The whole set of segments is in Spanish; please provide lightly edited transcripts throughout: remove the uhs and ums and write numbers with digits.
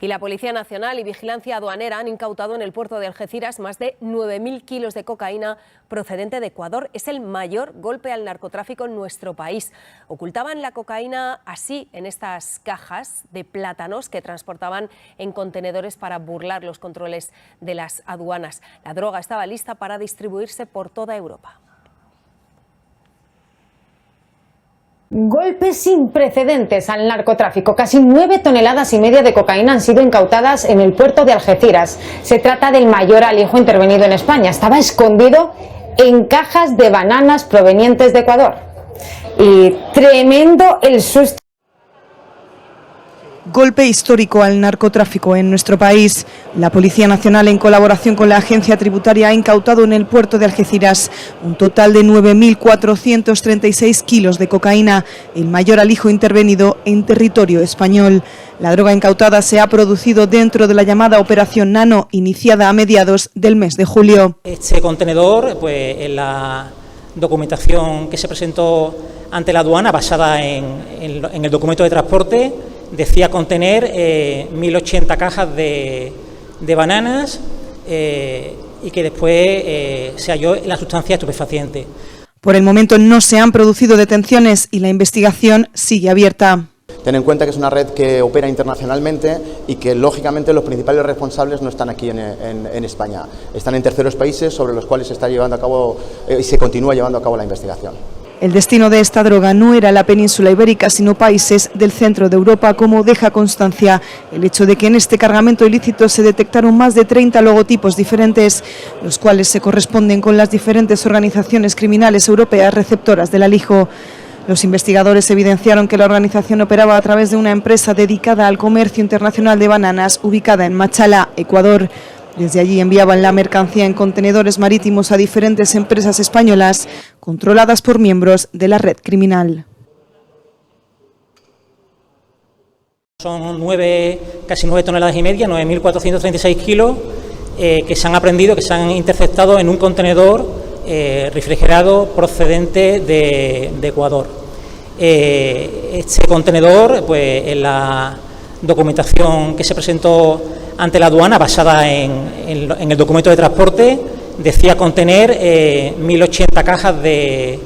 Y la Policía Nacional y Vigilancia Aduanera han incautado en el puerto de Algeciras más de 9.000 kilos de cocaína procedente de Ecuador. Es el mayor golpe al narcotráfico en nuestro país. Ocultaban la cocaína así en estas cajas de plátanos que transportaban en contenedores para burlar los controles de las aduanas. La droga estaba lista para distribuirse por toda Europa. Golpe sin precedentes al narcotráfico. Casi 9,5 toneladas de cocaína han sido incautadas en el puerto de Algeciras. Se trata del mayor alijo intervenido en España. Estaba escondido en cajas de bananas provenientes de Ecuador. Y tremendo el susto. Golpe histórico al narcotráfico en nuestro país. La Policía Nacional, en colaboración con la Agencia Tributaria, ha incautado en el puerto de Algeciras un total de 9.436 kilos de cocaína, el mayor alijo intervenido en territorio español. La droga incautada se ha producido dentro de la llamada Operación Nano, iniciada a mediados del mes de julio. Este contenedor, en la documentación que se presentó ante la aduana, basada en el documento de transporte, decía contener 1.080 cajas de bananas y que después se halló la sustancia estupefaciente. Por el momento no se han producido detenciones y la investigación sigue abierta. Ten en cuenta que es una red que opera internacionalmente y que, lógicamente, los principales responsables no están aquí en España. Están en terceros países sobre los cuales se está llevando a cabo y se continúa llevando a cabo la investigación. El destino de esta droga no era la península ibérica, sino países del centro de Europa, como deja constancia el hecho de que en este cargamento ilícito se detectaron más de 30 logotipos diferentes, los cuales se corresponden con las diferentes organizaciones criminales europeas receptoras del alijo. Los investigadores evidenciaron que la organización operaba a través de una empresa dedicada al comercio internacional de bananas, ubicada en Machala, Ecuador. Desde allí enviaban la mercancía en contenedores marítimos a diferentes empresas españolas controladas por miembros de la red criminal. Son casi 9,5 toneladas, 9.436 kilos que se han aprehendido, que se han interceptado en un contenedor refrigerado procedente de Ecuador. Este contenedor, en la documentación que se presentó ante la aduana, basada en el documento de transporte, decía contener 1.080 cajas de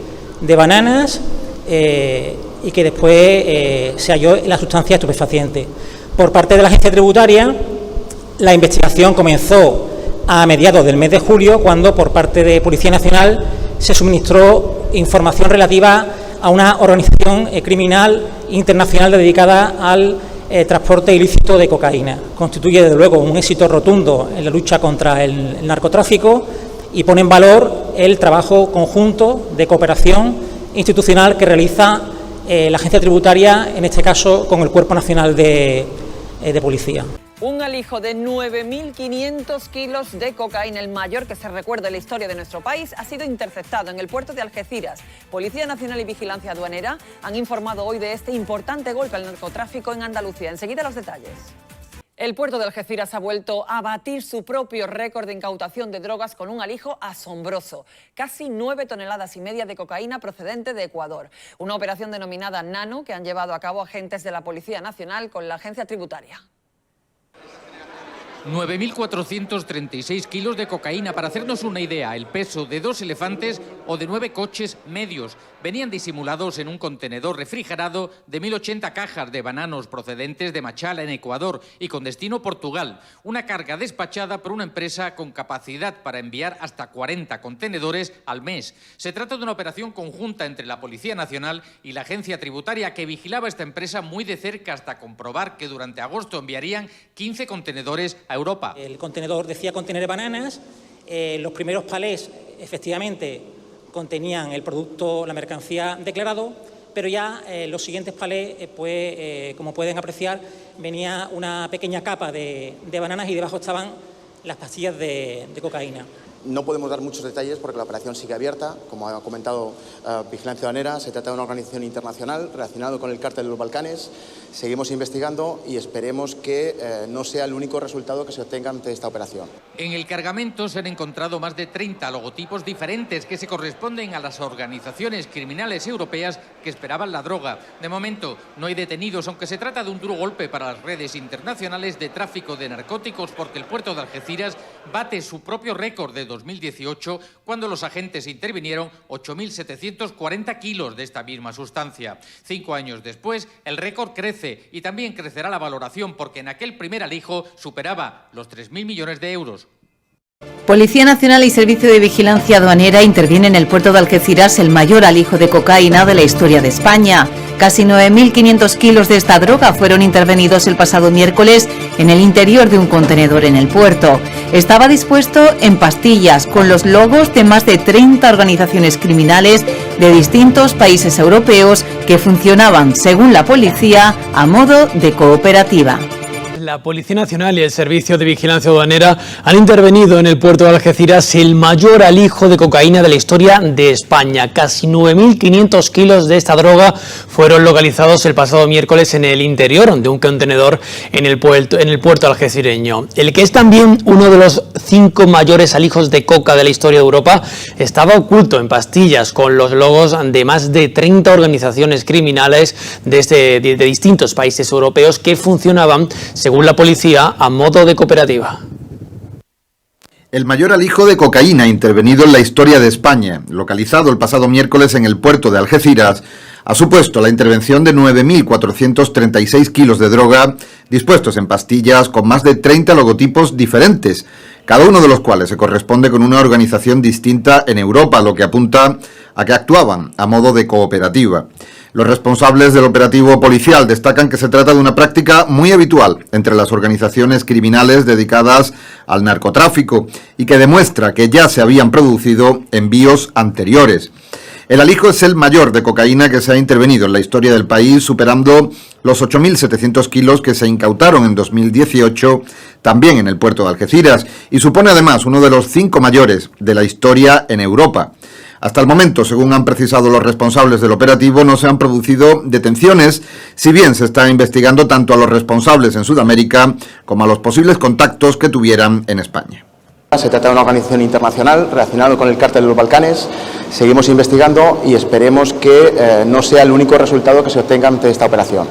bananas y que después se halló la sustancia estupefaciente. Por parte de la Agencia Tributaria, la investigación comenzó a mediados del mes de julio, cuando por parte de Policía Nacional se suministró información relativa a una organización criminal internacional dedicada al transporte ilícito de cocaína. Constituye, desde luego, un éxito rotundo en la lucha contra el narcotráfico y pone en valor el trabajo conjunto de cooperación institucional que realiza la Agencia Tributaria, en este caso con el Cuerpo Nacional de Policía. Un alijo de 9.500 kilos de cocaína, el mayor que se recuerda en la historia de nuestro país, ha sido interceptado en el puerto de Algeciras. Policía Nacional y Vigilancia Aduanera han informado hoy de este importante golpe al narcotráfico en Andalucía. Enseguida los detalles. El puerto de Algeciras ha vuelto a batir su propio récord de incautación de drogas con un alijo asombroso. Casi 9,5 toneladas de cocaína procedente de Ecuador. Una operación denominada Nano que han llevado a cabo agentes de la Policía Nacional con la Agencia Tributaria. 9.436 kilos de cocaína. Para hacernos una idea, el peso de 2 elefantes o de 9 coches medios. Venían disimulados en un contenedor refrigerado de 1.080 cajas de bananos procedentes de Machala, en Ecuador, y con destino Portugal. Una carga despachada por una empresa con capacidad para enviar hasta 40 contenedores al mes. Se trata de una operación conjunta entre la Policía Nacional y la Agencia Tributaria, que vigilaba esta empresa muy de cerca hasta comprobar que durante agosto enviarían 15 contenedores a Europa. El contenedor decía contener bananas. Los primeros palés, efectivamente, contenían el producto, la mercancía declarado, pero ya los siguientes palés, como pueden apreciar, venía una pequeña capa de bananas y debajo estaban las pastillas de cocaína. No podemos dar muchos detalles porque la operación sigue abierta. Como ha comentado Vigilancia Aduanera, se trata de una organización internacional relacionada con el cártel de los Balcanes. Seguimos investigando y esperemos que no sea el único resultado que se obtenga ante esta operación. En el cargamento se han encontrado más de 30 logotipos diferentes que se corresponden a las organizaciones criminales europeas que esperaban la droga. De momento no hay detenidos, aunque se trata de un duro golpe para las redes internacionales de tráfico de narcóticos, porque el puerto de Algeciras bate su propio récord de 2018, cuando los agentes intervinieron 8.740 kilos de esta misma sustancia. 5 años después, el récord crece y también crecerá la valoración, porque en aquel primer alijo superaba los 3.000 millones de euros. Policía Nacional y Servicio de Vigilancia Aduanera intervienen en el puerto de Algeciras, el mayor alijo de cocaína de la historia de España. Casi 9.500 kilos de esta droga fueron intervenidos el pasado miércoles en el interior de un contenedor en el puerto. Estaba dispuesto en pastillas con los logos de más de 30 organizaciones criminales de distintos países europeos que funcionaban, según la policía, a modo de cooperativa. La Policía Nacional y el Servicio de Vigilancia Aduanera han intervenido en el puerto de Algeciras, el mayor alijo de cocaína de la historia de España. Casi 9.500 kilos de esta droga fueron localizados el pasado miércoles en el interior de un contenedor en el puerto algecireño. El que es también uno de los 5 mayores alijos de coca de la historia de Europa estaba oculto en pastillas con los logos de más de 30 organizaciones criminales de distintos países europeos que funcionaban, según la policía, a modo de cooperativa. El mayor alijo de cocaína intervenido en la historia de España, localizado el pasado miércoles en el puerto de Algeciras, ha supuesto la intervención de 9.436 kilos de droga dispuestos en pastillas con más de 30 logotipos diferentes, cada uno de los cuales se corresponde con una organización distinta en Europa, lo que apunta a que actuaban a modo de cooperativa. Los responsables del operativo policial destacan que se trata de una práctica muy habitual entre las organizaciones criminales dedicadas al narcotráfico y que demuestra que ya se habían producido envíos anteriores. El alijo es el mayor de cocaína que se ha intervenido en la historia del país, superando los 8.700 kilos que se incautaron en 2018 también en el puerto de Algeciras, y supone además uno de los 5 mayores de la historia en Europa. Hasta el momento, según han precisado los responsables del operativo, no se han producido detenciones, si bien se está investigando tanto a los responsables en Sudamérica como a los posibles contactos que tuvieran en España. Se trata de una organización internacional relacionada con el cártel de los Balcanes. Seguimos investigando y esperemos que no sea el único resultado que se obtenga ante esta operación.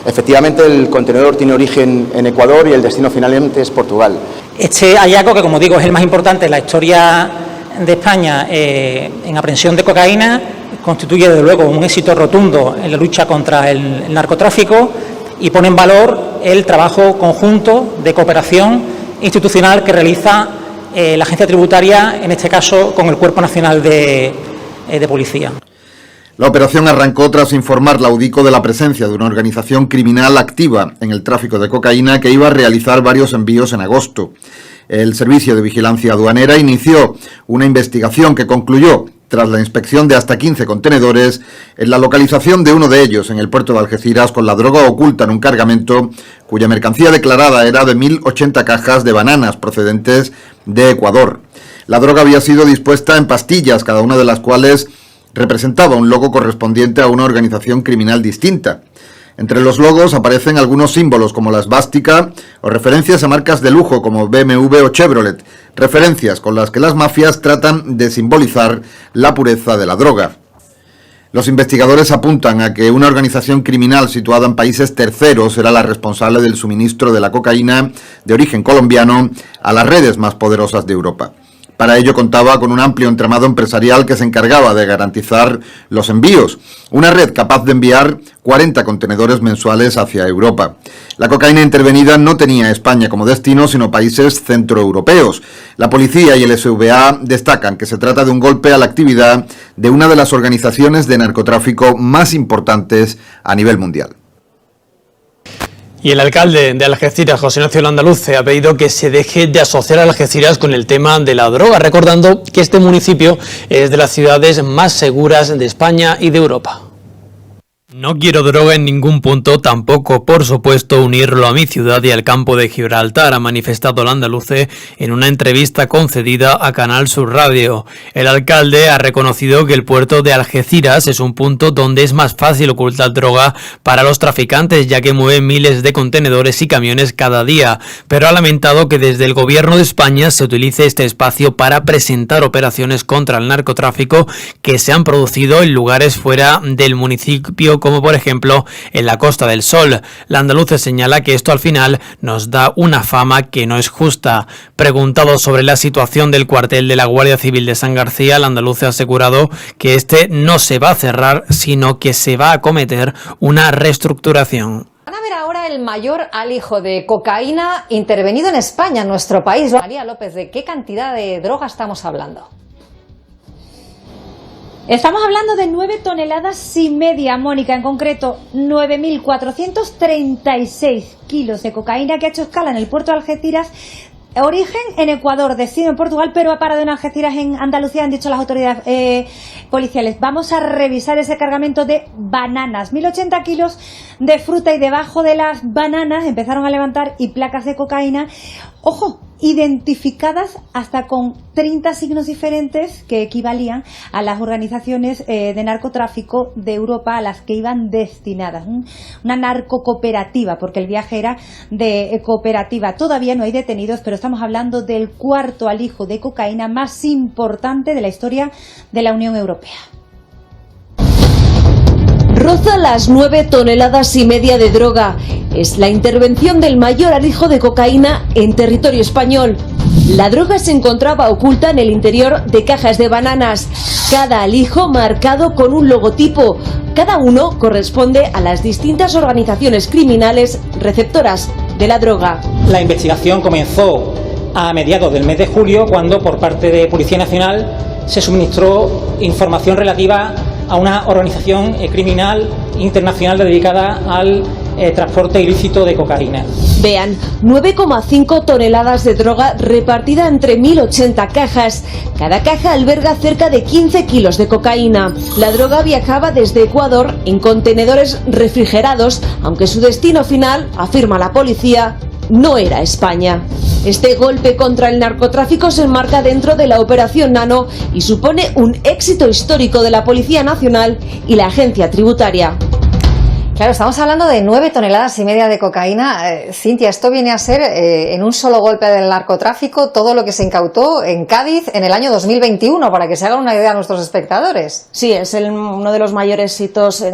Efectivamente, el contenedor tiene origen en Ecuador y el destino finalmente es Portugal. Este hallazgo, que como digo es el más importante en la historia de España en aprehensión de cocaína, constituye desde luego un éxito rotundo en la lucha contra el narcotráfico y pone en valor el trabajo conjunto de cooperación institucional que realiza la agencia tributaria, en este caso con el Cuerpo Nacional de Policía. La operación arrancó tras informar la UDICO de la presencia de una organización criminal activa en el tráfico de cocaína que iba a realizar varios envíos en agosto. El Servicio de Vigilancia Aduanera inició una investigación que concluyó, tras la inspección de hasta 15 contenedores, en la localización de uno de ellos en el puerto de Algeciras con la droga oculta en un cargamento cuya mercancía declarada era de 1.080 cajas de bananas procedentes de Ecuador. La droga había sido dispuesta en pastillas, cada una de las cuales representaba un logo correspondiente a una organización criminal distinta. Entre los logos aparecen algunos símbolos como la esvástica o referencias a marcas de lujo como BMW o Chevrolet, referencias con las que las mafias tratan de simbolizar la pureza de la droga. Los investigadores apuntan a que una organización criminal situada en países terceros era la responsable del suministro de la cocaína de origen colombiano a las redes más poderosas de Europa. Para ello contaba con un amplio entramado empresarial que se encargaba de garantizar los envíos, una red capaz de enviar 40 contenedores mensuales hacia Europa. La cocaína intervenida no tenía a España como destino, sino países centroeuropeos. La policía y el SVA destacan que se trata de un golpe a la actividad de una de las organizaciones de narcotráfico más importantes a nivel mundial. Y el alcalde de Algeciras, José Ignacio Landaluce, ha pedido que se deje de asociar a Algeciras con el tema de la droga, recordando que este municipio es de las ciudades más seguras de España y de Europa. No quiero droga en ningún punto, tampoco, por supuesto, unirlo a mi ciudad y al campo de Gibraltar, ha manifestado el andaluce en una entrevista concedida a Canal Sur Radio. El alcalde ha reconocido que el puerto de Algeciras es un punto donde es más fácil ocultar droga para los traficantes, ya que mueven miles de contenedores y camiones cada día, pero ha lamentado que desde el gobierno de España se utilice este espacio para presentar operaciones contra el narcotráfico que se han producido en lugares fuera del municipio, como por ejemplo en la Costa del Sol. La andaluza señala que esto al final nos da una fama que no es justa. Preguntado sobre la situación del cuartel de la Guardia Civil de San García, el andaluz ha asegurado que este no se va a cerrar, sino que se va a acometer una reestructuración. Van a ver ahora el mayor alijo de cocaína intervenido en España, en nuestro país. María López, ¿de qué cantidad de droga estamos hablando? Estamos hablando de 9,5 toneladas, Mónica, en concreto 9.436 kilos de cocaína que ha hecho escala en el puerto de Algeciras. Origen en Ecuador, destino en Portugal, pero ha parado en Algeciras, en Andalucía, han dicho las autoridades policiales. Vamos a revisar ese cargamento de bananas. 1.080 kilos de fruta y debajo de las bananas empezaron a levantar y placas de cocaína. Ojo, identificadas hasta con 30 signos diferentes que equivalían a las organizaciones de narcotráfico de Europa a las que iban destinadas. Una narcocooperativa, porque el viaje era de cooperativa. Todavía no hay detenidos, pero estamos hablando del cuarto alijo de cocaína más importante de la historia de la Unión Europea. Roza las 9,5 toneladas de droga. Es la intervención del mayor alijo de cocaína en territorio español. La droga se encontraba oculta en el interior de cajas de bananas. Cada alijo marcado con un logotipo. Cada uno corresponde a las distintas organizaciones criminales receptoras de la droga. La investigación comenzó a mediados del mes de julio, cuando por parte de Policía Nacional se suministró información relativa a una organización criminal internacional dedicada al transporte ilícito de cocaína. Vean, 9,5 toneladas de droga repartida entre 1.080 cajas. Cada caja alberga cerca de 15 kilos de cocaína. La droga viajaba desde Ecuador en contenedores refrigerados, aunque su destino final, afirma la policía, no era España. Este golpe contra el narcotráfico se enmarca dentro de la Operación Nano y supone un éxito histórico de la Policía Nacional y la Agencia Tributaria. Claro, estamos hablando de 9,5 toneladas de cocaína. Cintia, esto viene a ser, en un solo golpe del narcotráfico, todo lo que se incautó en Cádiz en el año 2021, para que se hagan una idea a nuestros espectadores. Sí, es uno de los mayores hitos,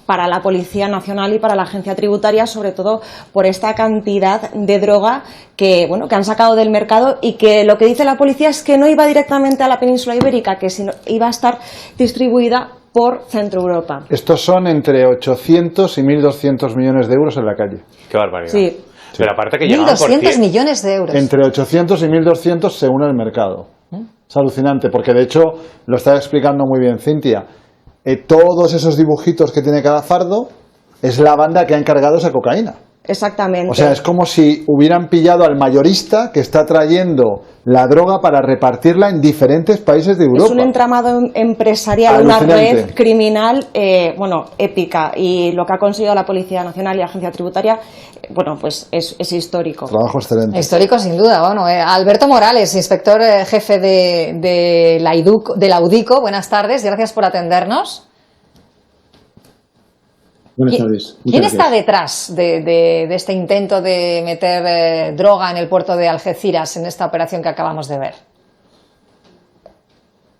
para la Policía Nacional y para la Agencia Tributaria, sobre todo por esta cantidad de droga que han sacado del mercado, y que lo que dice la policía es que no iba directamente a la península ibérica, que iba a estar distribuida por Centro Europa. Estos son entre 800 y 1.200 millones de euros en la calle. Qué barbaridad. Sí. Pero aparte que llegaban 1.200 millones de euros. Entre 800 y 1.200 según el mercado. Es alucinante, porque de hecho, lo está explicando muy bien Cintia, todos esos dibujitos que tiene cada fardo es la banda que ha encargado esa cocaína. Exactamente. O sea, es como si hubieran pillado al mayorista que está trayendo la droga para repartirla en diferentes países de Europa. Es un entramado empresarial, una red criminal, épica, y lo que ha conseguido la Policía Nacional y la Agencia Tributaria, es histórico. Trabajo excelente. Histórico, sin duda. Alberto Morales, inspector jefe de la UDICO, buenas tardes, gracias por atendernos. Buenas tardes. ¿Quién está detrás de este intento de meter droga en el puerto de Algeciras en esta operación que acabamos de ver?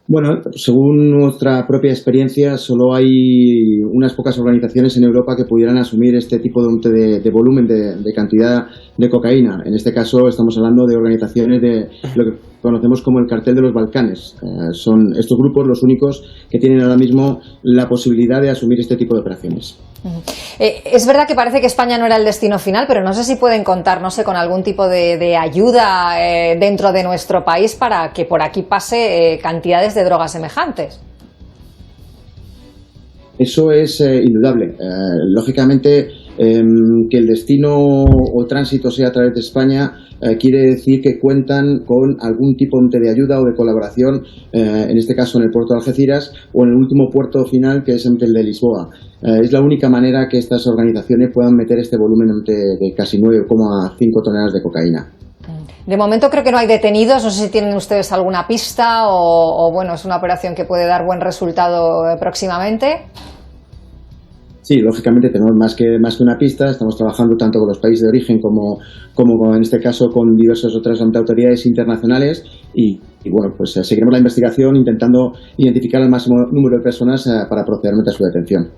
Bueno, según nuestra propia experiencia, solo hay unas pocas organizaciones en Europa que pudieran asumir este tipo de volumen de cantidad de cocaína. En este caso estamos hablando de organizaciones de lo que conocemos como el cartel de los Balcanes. Son estos grupos los únicos que tienen ahora mismo la posibilidad de asumir este tipo de operaciones. Es verdad que parece que España no era el destino final, pero no sé si pueden contar, con algún tipo de ayuda dentro de nuestro país para que por aquí pase cantidades de drogas semejantes. Eso es indudable. Lógicamente, Que el destino o tránsito sea a través de España quiere decir que cuentan con algún tipo de ayuda o de colaboración, en este caso en el puerto de Algeciras o en el último puerto final, que es el de Lisboa. Es la única manera que estas organizaciones puedan meter este volumen de casi 9,5 toneladas de cocaína. De momento creo que no hay detenidos, no sé si tienen ustedes alguna pista o bueno, es una operación que puede dar buen resultado próximamente. Sí, lógicamente tenemos más que una pista, estamos trabajando tanto con los países de origen como en este caso con diversas otras autoridades internacionales y bueno, pues seguiremos la investigación intentando identificar el máximo número de personas para proceder a su detención.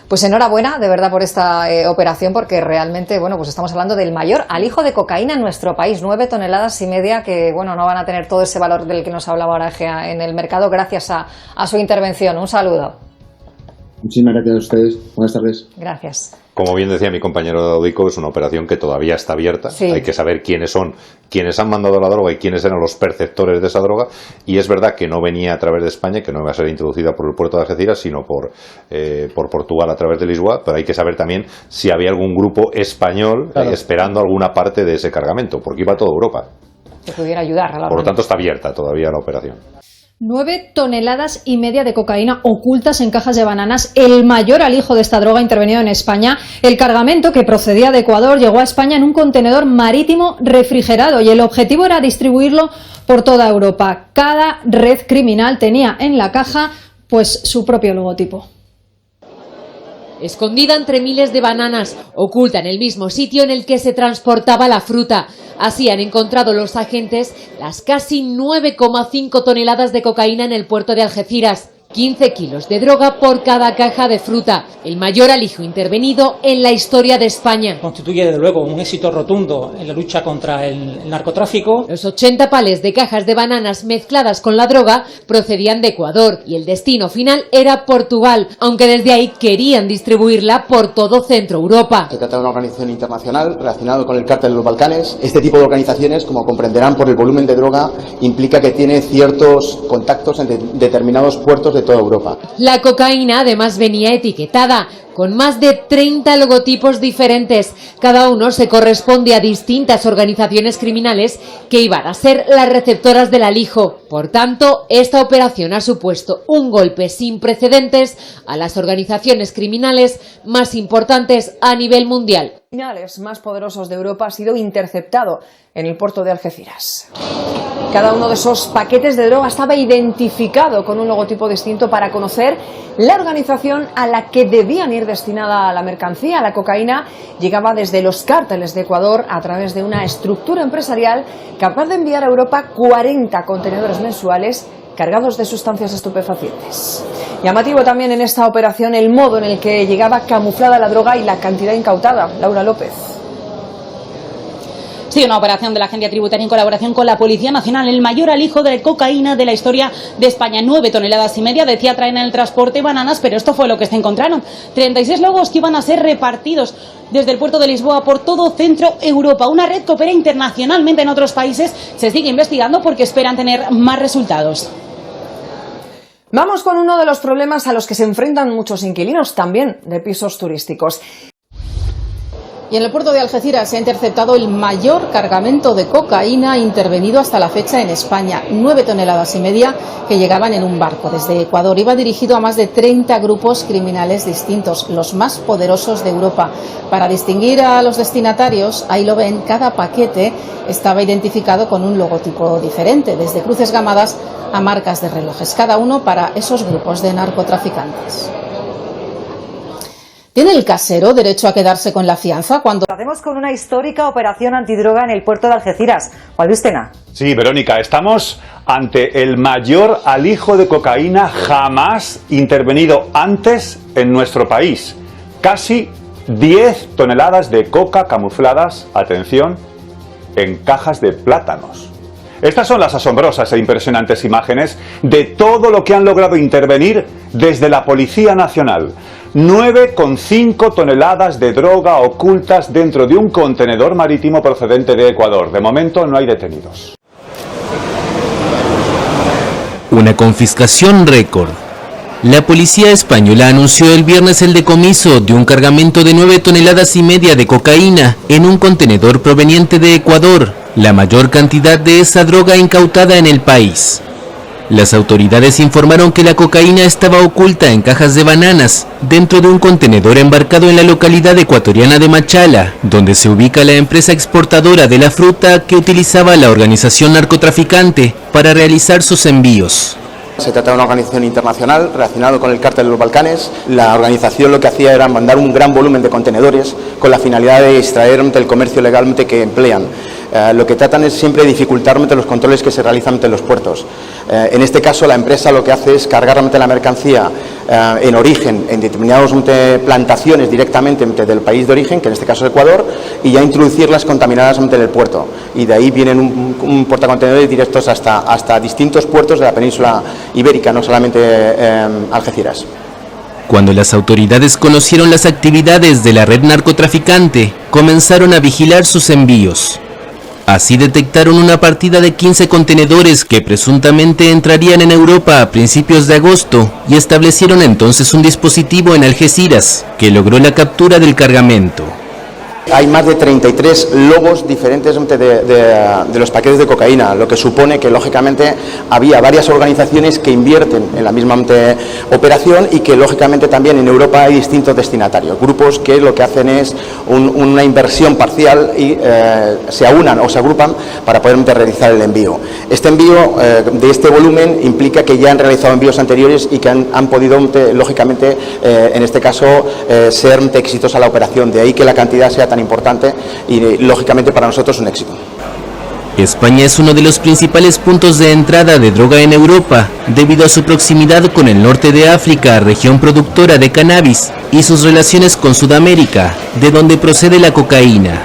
Pues enhorabuena, de verdad, por esta operación, porque realmente, bueno, pues estamos hablando del mayor alijo de cocaína en nuestro país, 9,5 toneladas, que, bueno, no van a tener todo ese valor del que nos hablaba ahora Egea en el mercado gracias a su intervención. Un saludo. Muchísimas gracias a ustedes. Buenas tardes. Gracias. Como bien decía mi compañero Daudico, es una operación que todavía está abierta. Sí. Hay que saber quiénes son quienes han mandado la droga y quiénes eran los perceptores de esa droga. Y es verdad que no venía a través de España, que no iba a ser introducida por el puerto de Algeciras, sino por Portugal a través de Lisboa. Pero hay que saber también si había algún grupo español esperando alguna parte de ese cargamento, porque iba a toda Europa. Que pudiera ayudar a la Por lo tanto, está abierta todavía la operación. 9,5 toneladas de cocaína ocultas en cajas de bananas, el mayor alijo de esta droga intervenido en España. El cargamento, que procedía de Ecuador, llegó a España en un contenedor marítimo refrigerado y el objetivo era distribuirlo por toda Europa. Cada red criminal tenía en la caja pues su propio logotipo. Escondida entre miles de bananas, oculta en el mismo sitio en el que se transportaba la fruta. Así han encontrado los agentes las casi 9,5 toneladas de cocaína en el puerto de Algeciras. 15 kilos de droga por cada caja de fruta, el mayor alijo intervenido en la historia de España. Constituye desde luego un éxito rotundo en la lucha contra el narcotráfico. Los 80 palés de cajas de bananas mezcladas con la droga procedían de Ecuador y el destino final era Portugal, aunque desde ahí querían distribuirla por todo Centro Europa. Se trata de una organización internacional relacionada con el cártel de los Balcanes. Este tipo de organizaciones, como comprenderán por el volumen de droga, implica que tiene ciertos contactos en determinados puertos de toda Europa. La cocaína además venía etiquetada con más de 30 logotipos diferentes. Cada uno se corresponde a distintas organizaciones criminales que iban a ser las receptoras del alijo. Por tanto, esta operación ha supuesto un golpe sin precedentes a las organizaciones criminales más importantes a nivel mundial. Criminales más poderosos de Europa ha sido interceptado en el puerto de Algeciras. Cada uno de esos paquetes de droga estaba identificado con un logotipo distinto para conocer la organización a la que debían ir destinada la mercancía. La cocaína llegaba desde los cárteles de Ecuador a través de una estructura empresarial capaz de enviar a Europa 40 contenedores mensuales cargados de sustancias estupefacientes. Llamativo también en esta operación el modo en el que llegaba camuflada la droga y la cantidad incautada. Laura López. Sí, una operación de la Agencia Tributaria en colaboración con la Policía Nacional, el mayor alijo de cocaína de la historia de España. 9,5 toneladas. Decía, traen en el transporte bananas, pero esto fue lo que se encontraron. 36 logos que iban a ser repartidos desde el puerto de Lisboa por todo Centro Europa. Una red que opera internacionalmente en otros países. Se sigue investigando porque esperan tener más resultados. Vamos con uno de los problemas a los que se enfrentan muchos inquilinos también de pisos turísticos. Y en el puerto de Algeciras se ha interceptado el mayor cargamento de cocaína intervenido hasta la fecha en España. 9,5 toneladas que llegaban en un barco desde Ecuador. Iba dirigido a más de 30 grupos criminales distintos, los más poderosos de Europa. Para distinguir a los destinatarios, ahí lo ven, cada paquete estaba identificado con un logotipo diferente, desde cruces gamadas a marcas de relojes, cada uno para esos grupos de narcotraficantes. ¿Tiene el casero derecho a quedarse con la fianza cuando...? Hacemos con una histórica operación antidroga en el puerto de Algeciras. Juan Luis Tena. Sí, Verónica, estamos ante el mayor alijo de cocaína jamás intervenido antes en nuestro país. Casi 10 toneladas de coca camufladas, atención, en cajas de plátanos. Estas son las asombrosas e impresionantes imágenes de todo lo que han logrado intervenir desde la Policía Nacional. 9,5 toneladas de droga ocultas dentro de un contenedor marítimo procedente de Ecuador. De momento no hay detenidos. Una confiscación récord. La policía española anunció el viernes el decomiso de un cargamento de 9,5 toneladas de cocaína en un contenedor proveniente de Ecuador, la mayor cantidad de esa droga incautada en el país. Las autoridades informaron que la cocaína estaba oculta en cajas de bananas dentro de un contenedor embarcado en la localidad ecuatoriana de Machala, donde se ubica la empresa exportadora de la fruta que utilizaba la organización narcotraficante para realizar sus envíos. Se trata de una organización internacional relacionada con el cártel de los Balcanes. La organización lo que hacía era mandar un gran volumen de contenedores con la finalidad de extraer el comercio legal que emplean. Lo que tratan es siempre de dificultar los controles que se realizan en los puertos. En este caso, la empresa lo que hace es cargar la mercancía en origen, en determinadas plantaciones directamente del país de origen, que en este caso es Ecuador, y ya introducirlas contaminadas en el puerto. Y de ahí vienen un portacontenedores directos hasta distintos puertos de la península ibérica, no solamente Algeciras. Cuando las autoridades conocieron las actividades de la red narcotraficante, comenzaron a vigilar sus envíos. Así detectaron una partida de 15 contenedores que presuntamente entrarían en Europa a principios de agosto y establecieron entonces un dispositivo en Algeciras que logró la captura del cargamento. Hay más de 33 logos diferentes de los paquetes de cocaína, lo que supone que lógicamente había varias organizaciones que invierten en la misma operación y que lógicamente también en Europa hay distintos destinatarios, grupos que lo que hacen es una inversión parcial y se aunan o se agrupan para poder realizar el envío. Este envío de este volumen implica que ya han realizado envíos anteriores y que han podido lógicamente en este caso ser exitosa la operación, de ahí que la cantidad sea tan importante y lógicamente para nosotros un éxito. España es uno de los principales puntos de entrada de droga en Europa, debido a su proximidad con el norte de África, región productora de cannabis, y sus relaciones con Sudamérica, de donde procede la cocaína.